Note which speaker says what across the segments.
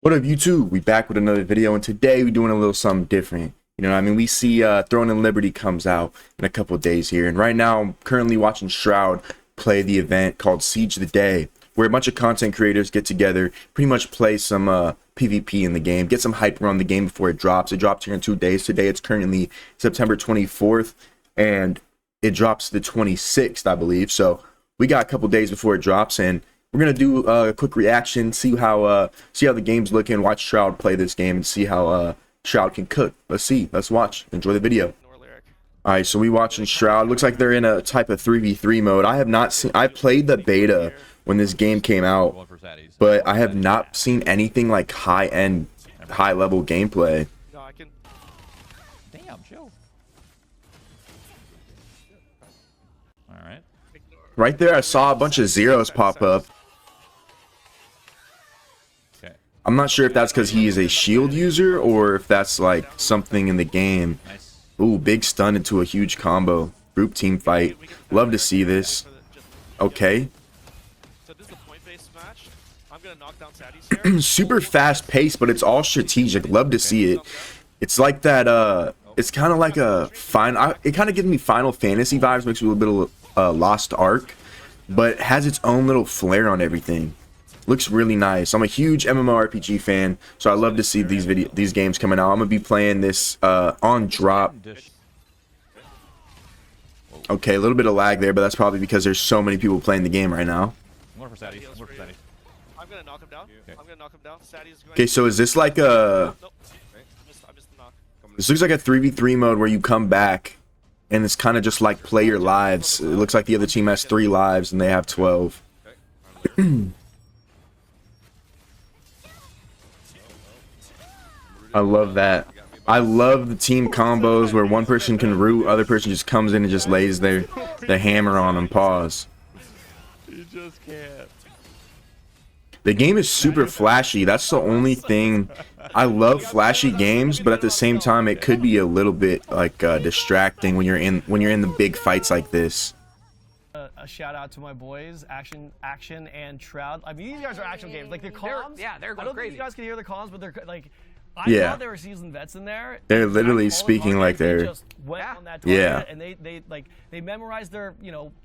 Speaker 1: What up, YouTube? We back with another video, and today we're doing a little something different. You know what I mean? We see Throne and Liberty comes out in a couple of days here, and right now I'm currently watching Shroud play the event called Siege the Day, where a bunch of content creators get together, pretty much play some PvP in the game, get some hype around the game before it drops. It drops here in 2 days. Today it's currently September 24th, and it drops the 26th, I believe. So we got a couple days before it drops, and we're gonna do a quick reaction, see how the game's looking, watch Shroud play this game, and see how Shroud can cook. Let's watch. Enjoy the video. All right, so we watching Shroud. Looks like they're in a type of 3v3 mode. I have not seen. I played the beta when this game came out, but I have not seen anything like high-end, high-level gameplay.
Speaker 2: No, I can. Damn, chill. All right.
Speaker 1: Right there, I saw a bunch of zeros pop up.
Speaker 2: Okay.
Speaker 1: I'm not sure if that's because he is a shield user or if that's like something in the game.
Speaker 2: Nice.
Speaker 1: Ooh, big stun into a huge combo. Group team fight. Love to see this. Okay.
Speaker 2: So this is the point-based match. I'm gonna knock down Sadie's here.
Speaker 1: Super fast paced, but it's all strategic. Love to see it. It's like that, it's kind of like a it kind of gives me Final Fantasy vibes, makes me a little bit of Lost Ark, but it has its own little flair on everything. Looks really nice. I'm a huge MMORPG fan, so I love to see these games coming out. I'm gonna be playing this on drop. Okay, a little bit of lag there, but that's probably because there's so many people playing the game right now.
Speaker 2: More for Sadie. More for Sadie.
Speaker 3: I'm gonna knock him down. I'm gonna knock him down. Sadie's going.
Speaker 1: Okay, so is this like a?
Speaker 3: Nope. I missed the knock.
Speaker 1: This looks like a 3v3 mode where you come back, and it's kind of just like play your lives. It looks like the other team has 3 lives and they have 12. I love that. I love the team combos where one person can root, other person just comes in and just lays their hammer on them. Pause.
Speaker 2: You just can't.
Speaker 1: The game is super flashy. That's the only thing. I love flashy games, but at the same time, it could be a little bit like distracting when you're in the big fights like this.
Speaker 4: A shout out to my boys, Action, and Shroud. I mean, these guys are actual games. Like, their comms.
Speaker 5: They're
Speaker 4: I
Speaker 5: going
Speaker 4: don't
Speaker 5: crazy.
Speaker 4: think you guys can hear the comms, but they're like. I
Speaker 1: Yeah.
Speaker 4: thought there were seasoned vets in there.
Speaker 1: They're literally
Speaker 4: All the
Speaker 1: speaking
Speaker 4: targets,
Speaker 1: like
Speaker 4: they
Speaker 1: they're.
Speaker 4: just went on that
Speaker 1: Yeah.
Speaker 4: target, and they memorized their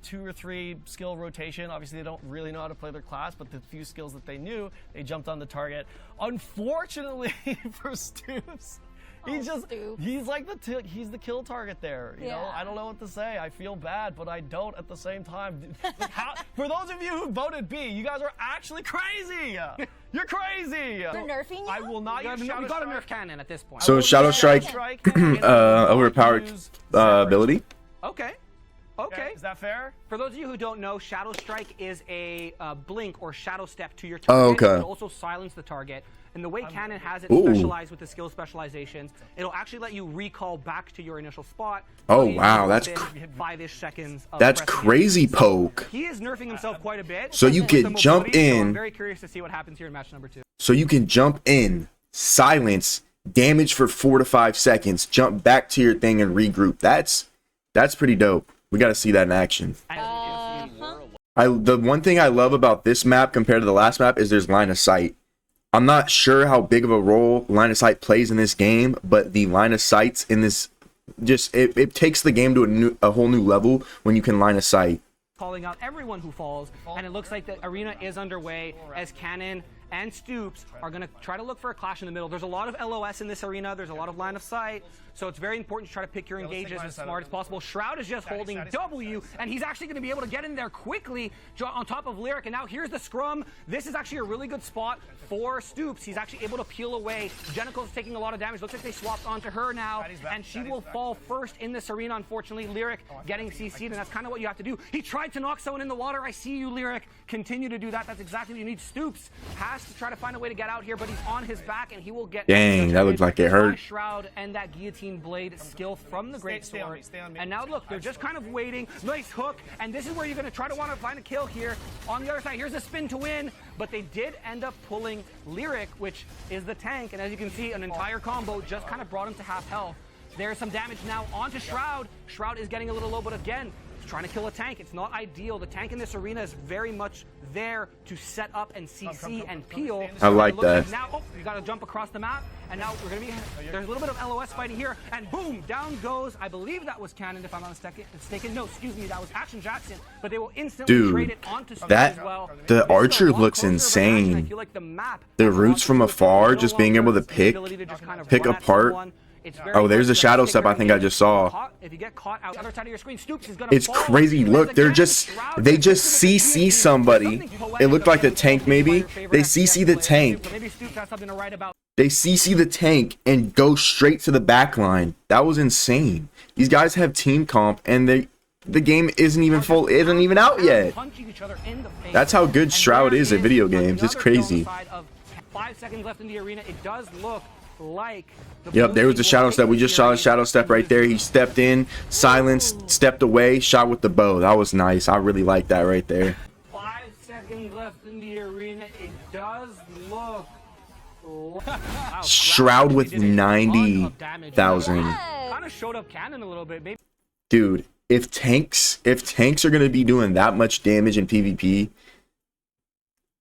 Speaker 4: 2 or 3 skill rotation. Obviously, they don't really know how to play their class, but the few skills that they knew, they jumped on the target. Unfortunately for Stoops, he's like he's the kill target there. You know, I don't know what to say. I feel bad, but I don't at the same time. Like, for those of you who voted B, you guys are actually crazy. You're crazy.
Speaker 6: They're nerfing you?
Speaker 4: I will not use
Speaker 5: We
Speaker 4: Shadow
Speaker 5: got a
Speaker 4: Strike.
Speaker 5: nerf cannon at this point.
Speaker 1: So Shadow Strike, overpowered ability.
Speaker 5: Okay. Okay.
Speaker 4: Is that fair?
Speaker 5: For those of you who don't know, Shadow Strike is a blink or shadow step to your
Speaker 1: Oh,
Speaker 5: target.
Speaker 1: okay.
Speaker 5: It'll also silence the target. And the way Cannon has it
Speaker 1: Ooh.
Speaker 5: specialized with the skill specializations, it'll actually let you recall back to your initial spot.
Speaker 1: Oh, wow, that's
Speaker 5: within 5-ish seconds. Of
Speaker 1: That's
Speaker 5: pressing it.
Speaker 1: crazy poke.
Speaker 5: He is nerfing himself quite a bit.
Speaker 1: So you
Speaker 5: with
Speaker 1: can
Speaker 5: the
Speaker 1: jump
Speaker 5: mobility, so
Speaker 1: in.
Speaker 5: I'm very curious to see what happens here in match number 2.
Speaker 1: So you can jump in, silence, damage for 4 to 5 seconds, jump back to your thing and regroup. That's pretty dope. We got to see that in action. The one thing I love about this map compared to the last map is there's line of sight. I'm not sure how big of a role line of sight plays in this game, but the line of sights in this it takes the game to a whole new level when you can line of sight.
Speaker 5: Calling out everyone who falls, and it looks like the arena is underway as Cannon and Stoops are going to try to look for a clash in the middle. There's a lot of LOS in this arena. There's a lot of line of sight, so it's very important to try to pick your engages as smart as possible. Shroud is just holding W, and he's actually going to be able to get in there quickly on top of Lyric, and now here's the scrum. This is actually a really good spot for Stoops. He's actually able to peel away. Jenicle's taking a lot of damage. Looks like they swapped onto her now, and she will fall first in this arena, unfortunately. Lyric getting CC'd, and that's kind of what you have to do. He tried to knock someone in the water. I see you, Lyric. Continue to do that. That's exactly what you need. Stoops has to try to find a way to get out here, but he's on his back, and he will get...
Speaker 1: Dang, that looks like it hurt.
Speaker 5: Shroud and that guillotine blade skill from the Great Sword. And now look, they're just kind of waiting. Nice hook, and this is where you're going to try to want to find a kill here. On the other side, here's a spin to win, but they did end up pulling Lyric, which is the tank, and as you can see, an entire combo just kind of brought him to half health. There's some damage now onto Shroud. Shroud is getting a little low, but again, trying to kill a tank. It's not ideal. The tank in this arena is very much there to set up and CC and peel.
Speaker 1: I like that.
Speaker 5: Now, You got to jump across the map, and now we're going to be. There's a little bit of LOS fighting here, and boom, down goes. I believe that was Cannon, if I'm not mistaken. No, excuse me, that was Action Jackson. But they will instantly trade it onto Stoops as well.
Speaker 1: The Archer looks insane. The roots from afar, just being able to pick apart. Oh, there's a shadow step I think I just saw. It's crazy. Look, they just CC somebody. It looked like the tank maybe. They CC the tank. They CC the tank and go straight to the back line. That was insane. These guys have team comp and the game isn't even out yet. That's how good Shroud is at video games. It's crazy.
Speaker 5: 5 seconds left in the arena. It does look like
Speaker 1: yep, there was the shadow step. We just saw a shadow step right there. He stepped in, silenced, stepped away, shot with the bow. That was nice. I really like that right there.
Speaker 5: 5 seconds left in the arena. It does look
Speaker 1: Shroud with 90,000.
Speaker 5: Kind of showed up Cannon a little bit, maybe.
Speaker 1: Dude, if tanks are gonna be doing that much damage in PvP,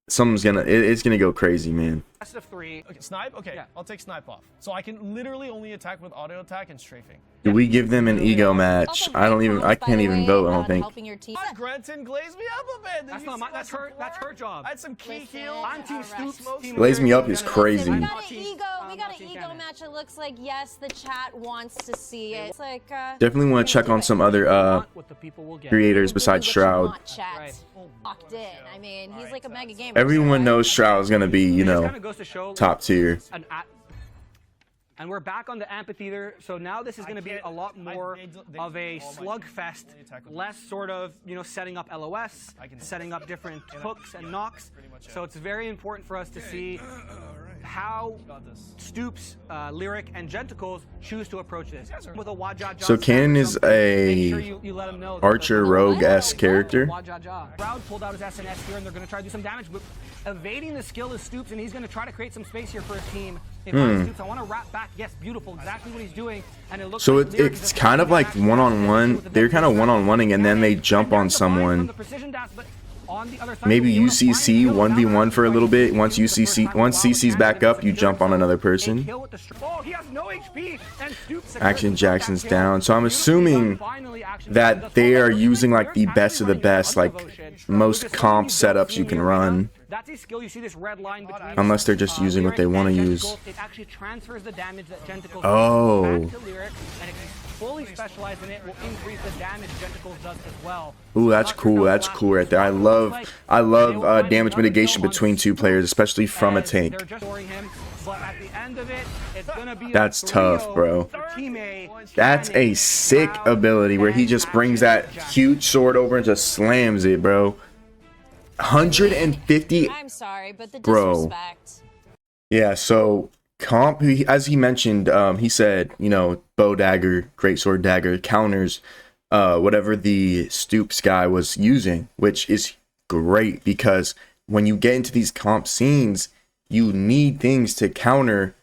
Speaker 1: it's gonna go crazy, man.
Speaker 5: Best of 3.
Speaker 4: Okay, snipe? Okay, yeah. I'll take snipe off. So I can literally only attack with auto attack and strafing.
Speaker 1: Do we give them an ego match? I can't even vote, I don't think.
Speaker 4: Grenton, glaze me up a bit.
Speaker 5: That's her job.
Speaker 4: I had some key kills.
Speaker 5: On Team Stoops.
Speaker 1: Glaze me up is crazy.
Speaker 6: We got an ego match. It looks like, yes, the chat wants to see it. It's like,
Speaker 1: definitely want to check on some other creators besides Shroud.
Speaker 6: Locked in. I mean, he's like a mega gamer.
Speaker 1: Everyone knows Shroud is gonna be, you know, top tier.
Speaker 5: And we're back on the amphitheater, so now this is going to be a lot more of a slugfest, less sort of, you know, setting up LOS, setting up different hooks and knocks. So it's very important for us to see how Stoops, Lyric, and Gentacles choose to approach this. With a
Speaker 1: so Cannon is a Archer Rogue-esque character.
Speaker 5: Shroud pulled out his SNS here, and they're going to try to do some damage, but evading the skill is Stoops, and he's going to try to create some space here for his team. If Stoops, I want to wrap back. Yes, beautiful, exactly what he's doing. And it looks
Speaker 1: so
Speaker 5: like
Speaker 1: it's kind of like one-on-one. They're kind of one-on-oneing, and then they jump on someone. Maybe UCC 1v1 for a little bit. Once CC's back up, you jump on another person. Action Jackson's down. So I'm assuming that they are using like the best of the best, like most comp setups you can run. Unless they're just using what they want to use. Oh.
Speaker 5: Fully specialized in it will increase the damage Gentacles does as well.
Speaker 1: Ooh, that's cool. That's cool right there. I love damage mitigation between two players, especially from a tank. That's tough, bro. That's a sick ability where he just brings that huge sword over and just slams it, bro. 150.
Speaker 6: I'm sorry, but the
Speaker 1: disrespect. Yeah, so comp, as he mentioned, he said, you know, bow dagger, greatsword dagger counters whatever the Stoops guy was using, which is great because when you get into these comp scenes, you need things to counter.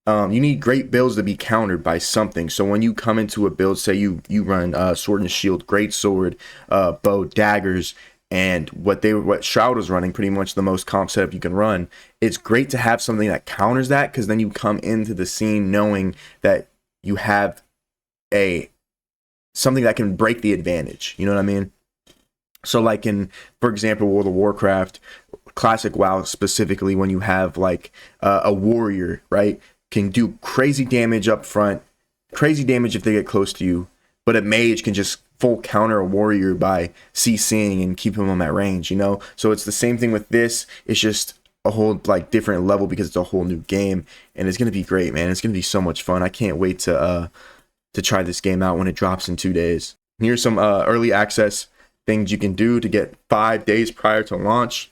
Speaker 1: You need great builds to be countered by something. So when you come into a build, say you run sword and shield, greatsword, bow, daggers, and what Shroud was running, pretty much the most comp setup you can run, it's great to have something that counters that, because then you come into the scene knowing that you have something that can break the advantage. You know what I mean? So like in, for example, World of Warcraft, classic WoW specifically, when you have like a warrior, right, can do crazy damage up front, crazy damage if they get close to you, but a mage can just full counter a warrior by CCing and keep him at range, you know? So it's the same thing with this. It's just a whole like different level because it's a whole new game, and it's gonna be great, man. It's gonna be so much fun. I can't wait to try this game out when it drops in 2 days. Here's some early access things you can do to get 5 days prior to launch.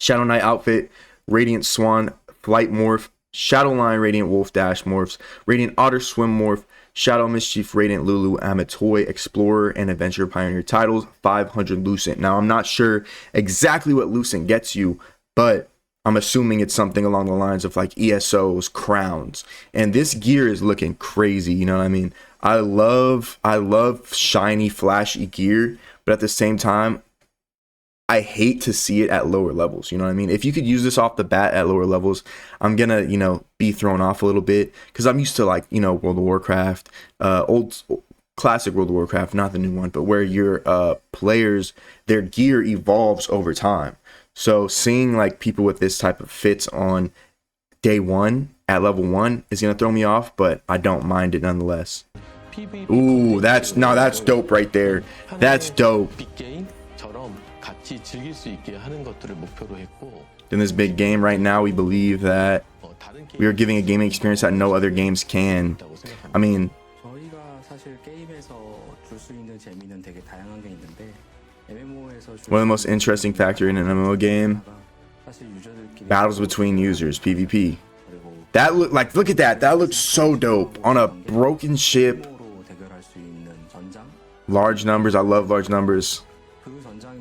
Speaker 1: Shadow Knight outfit, Radiant Swan Flight morph, Shadow Lion Radiant Wolf Dash morphs, Radiant Otter Swim morph, Shadow Mischief Radiant Lulu Amatoy Explorer and Adventure Pioneer titles, 500 Lucent. Now I'm not sure exactly what Lucent gets you, but I'm assuming it's something along the lines of like ESOs, crowns. And this gear is looking crazy, you know what I mean? I love shiny, flashy gear, but at the same time, I hate to see it at lower levels. You know what I mean? If you could use this off the bat at lower levels, I'm gonna, you know, be thrown off a little bit because I'm used to, like, you know, World of Warcraft, old classic World of Warcraft, not the new one, but where your players, their gear evolves over time. So seeing like people with this type of fits on day one at level 1 is gonna throw me off, but I don't mind it nonetheless. Ooh, that's dope right there. That's dope. In this big game right now, we believe that we are giving a gaming experience that no other games can. I mean, one of the most interesting factor in an MMO game, battles between users, PvP. That look at that. That looks so dope on a broken ship. Large numbers. I love large numbers.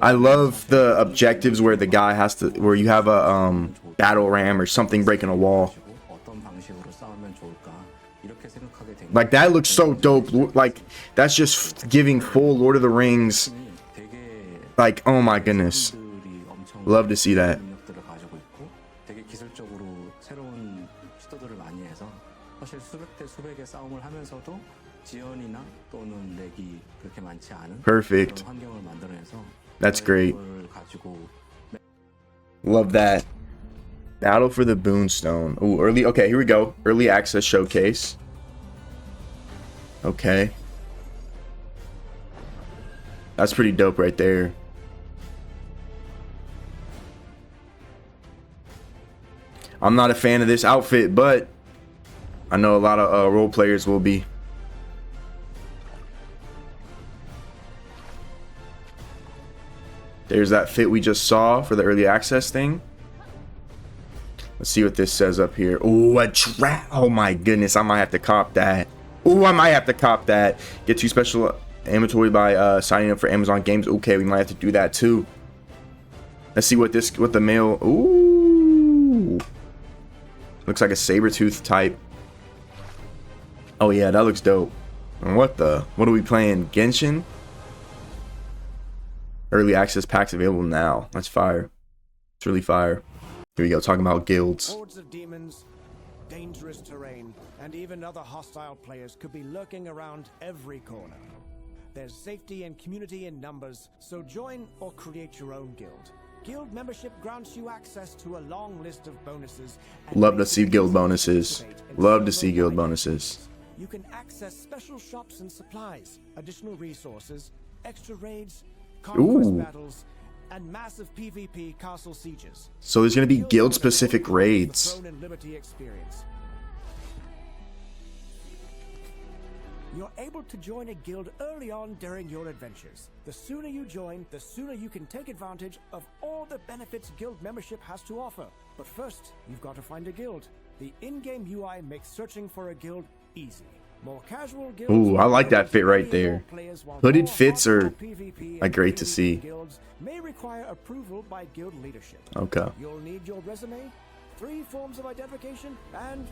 Speaker 1: I love the objectives where the guy has to, where you have a battle ram or something breaking a wall. Like, that looks so dope. Like, that's just giving full Lord of the Rings. Like, oh my goodness. Love to see that. Perfect. That's great. Love that. Battle for the Boonstone. Ooh, early. Okay, here we go. Early access showcase. Okay. That's pretty dope right there. I'm not a fan of this outfit, but I know a lot of role players will be. There's that fit we just saw for the early access thing. Let's see what this says up here. Ooh, a trap. Oh my goodness, I might have to cop that. Ooh, I might have to cop that. Get 2 special inventory by signing up for Amazon Games. Okay, we might have to do that too. Let's see what the mail. Ooh, looks like a saber-tooth type. Oh yeah, that looks dope. And what are we playing? Genshin? Early access packs available now. That's fire. It's really fire. Here we go, talking about guilds.
Speaker 7: Hordes of demons, dangerous terrain, and even other hostile players could be lurking around every corner. There's safety and community in numbers, so join or create your own guild. Guild membership grants you access to a long list of bonuses.
Speaker 1: Love to see guild bonuses. Love to see guild bonuses.
Speaker 7: You can access special shops and supplies, additional resources, extra raids, conquest battles, and massive PvP castle sieges.
Speaker 1: So there's going to be guild-specific raids.
Speaker 7: Throne and Liberty experience. You're able to join a guild early on during your adventures. The sooner you join, the sooner you can take advantage of all the benefits guild membership has to offer. But first, you've got to find a guild. The in-game UI makes searching for a guild easy. More casual guilds.
Speaker 1: Ooh, I like that fit right there. Hooded fits are great to see.
Speaker 7: Guilds may require approval by guild leadership.
Speaker 1: Okay.
Speaker 7: You'll need your resume, 3 forms of identification, and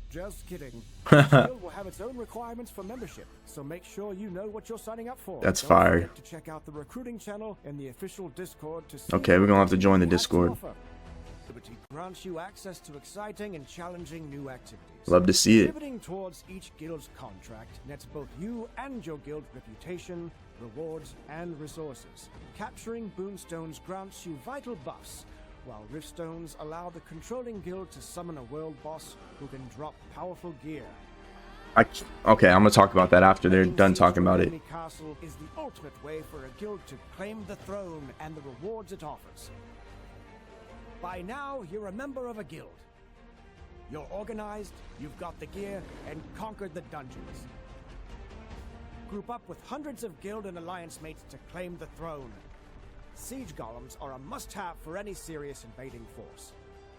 Speaker 7: just kidding. Each guild will have its own requirements for membership, so make sure you know what you're signing up for.
Speaker 1: That's
Speaker 7: Don't
Speaker 1: fire.
Speaker 7: forget to check out the recruiting channel in the official Discord to see.
Speaker 1: Okay, we're gonna have to join the Discord.
Speaker 7: Liberty grants you access to exciting and challenging new activities.
Speaker 1: Love to see it.
Speaker 7: Pivoting towards each guild's contract nets both you and your guild reputation, rewards, and resources. Capturing Boonstones grants you vital buffs, while Riftstones allow the controlling guild to summon a world boss who can drop powerful gear.
Speaker 1: Okay, I'm gonna talk about that after they're done talking about it.
Speaker 7: Enemy Castle is the ultimate way for a guild to claim the throne and the rewards it offers. By now, you're a member of a guild. You're organized, you've got the gear, and conquered the dungeons. Group up with hundreds of guild and alliance mates to claim the throne. Siege golems are a must-have for any serious invading force.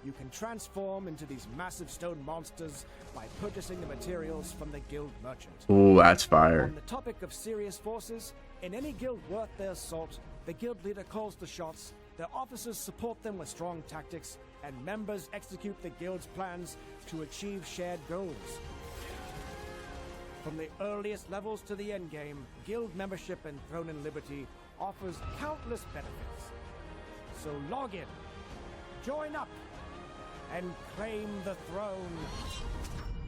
Speaker 7: You can transform into these massive stone monsters by purchasing the materials from the guild merchant.
Speaker 1: Ooh, that's fire.
Speaker 7: On the topic of serious forces, in any guild worth their salt, the guild leader calls the shots, their officers support them with strong tactics, and members execute the guild's plans to achieve shared goals. From the earliest levels to the endgame, guild membership in Throne and Liberty offers countless benefits. So log in, join up, and claim the throne.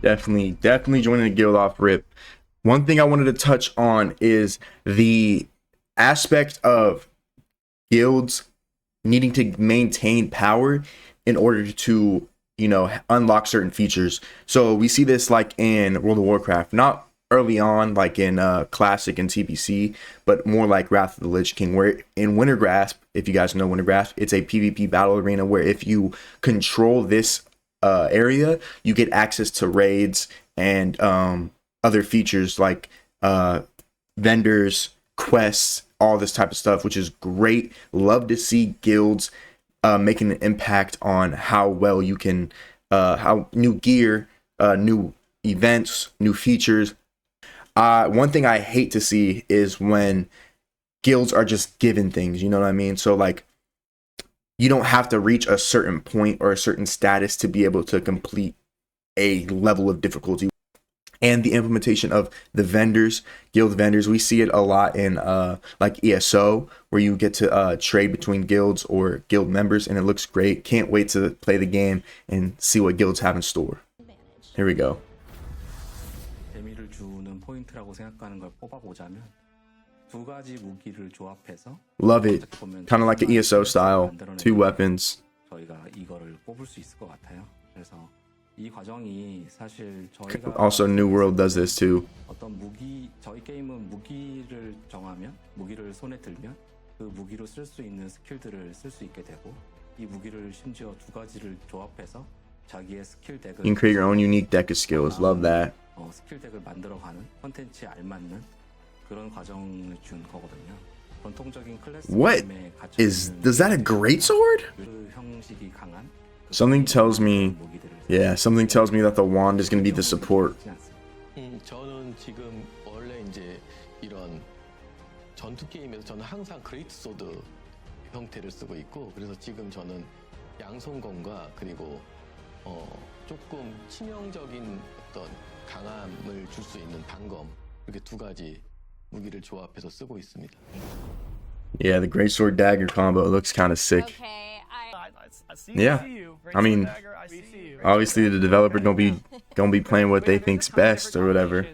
Speaker 1: Definitely joining the guild off rip. One thing I wanted to touch on is the aspect of guilds needing to maintain power in order to, you know, unlock certain features. So we see this like in World of Warcraft, not early on like in Classic and TBC, but more like Wrath of the Lich King, where in Wintergrasp, if you guys know Wintergrasp, it's a PvP battle arena where if you control this area, you get access to raids and other features like vendors, quests, all this type of stuff, which is great. Love to see guilds making an impact on how well you can, how new gear, new events, new features. One thing I hate to see is when guilds are just given things, you know what I mean? So like, you don't have to reach a certain point or a certain status to be able to complete a level of difficulty. And the implementation of the vendors, guild vendors, we see it a lot in like ESO, where you get to trade between guilds or guild members, and it looks great. Can't wait to play the game and see what guilds have in store. Here we go.
Speaker 8: 재미를 주는 포인트라고 생각하는 걸 뽑아보자면 두 가지 무기를 조합해서
Speaker 1: Love it. Kind of like the ESO style. 2 weapons.
Speaker 8: 저희가 이거를 뽑을 수 있을 것 같아요. 그래서 이 과정이 사실 저희가
Speaker 1: Also, New World does this too.
Speaker 8: 어떤 무기, 저희 게임은 무기를 정하면, 무기를 손에 들면 그 무기로 쓸 수 있는 스킬들을 쓸 수 있게 되고, 이 무기를 심지어 두 가지를 조합해서 자기의 스킬 덱을
Speaker 1: You can create your own unique deck of skills. Love that.
Speaker 8: 스킬 덱을 만들어가는 콘텐츠에 알맞는 그런 과정을 준 거거든요. 전통적인 클래스
Speaker 1: What does that a greatsword?
Speaker 8: 그 형식이 강한
Speaker 1: Something tells me, yeah, something tells me that the wand is going to be the support.
Speaker 9: 저는 지금 원래 이제 이런 전투 게임에서 저는 항상 그레이트 소드 형태를 쓰고 있고, 그래서 지금 저는 양손검과 그리고 조금 치명적인 어떤 강함을 줄 수 있는 단검, 이렇게 두 가지 무기를 조합해서 쓰고 있습니다.
Speaker 1: Yeah, the greatsword dagger combo looks kind of sick.
Speaker 6: Okay,
Speaker 1: Yeah, I mean, obviously the developer gonna be playing what they think's best or whatever.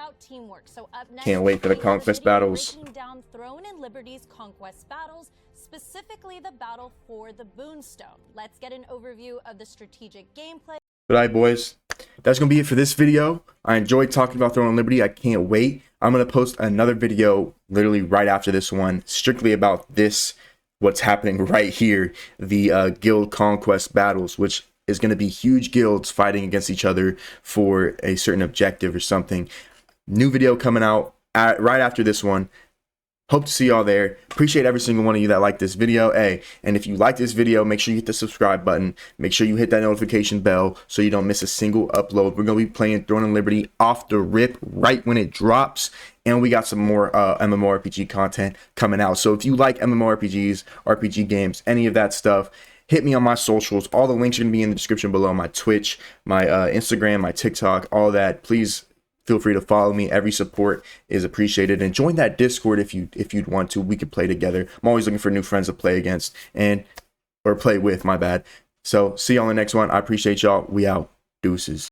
Speaker 6: about teamwork. So up next,
Speaker 1: Can't wait for the conquest battles.
Speaker 6: Breaking down Throne and Liberty's conquest battles, specifically the battle for the Boonstone. Let's get an overview of the strategic gameplay.
Speaker 1: But alright, boys, that's gonna be it for this video. I enjoyed talking about Throne and Liberty. I can't wait. I'm gonna post another video literally right after this one, strictly about this, what's happening right here, the guild conquest battles, which is going to be huge guilds fighting against each other for a certain objective or something. New video coming out right after this one. Hope to see y'all there. Appreciate every single one of you that liked this video. Hey, and if you like this video, make sure you hit the subscribe button. Make sure you hit that notification bell so you don't miss a single upload. We're going to be playing Throne and Liberty off the rip right when it drops. And we got some more MMORPG content coming out. So if you like MMORPGs, RPG games, any of that stuff, hit me on my socials. All the links are going to be in the description below. My Twitch, my Instagram, my TikTok, all that. Please feel free to follow me. Every support is appreciated. And join that Discord if you'd want to. We could play together. I'm always looking for new friends to play against or play with, my bad. So see y'all in the next one. I appreciate y'all. We out. Deuces.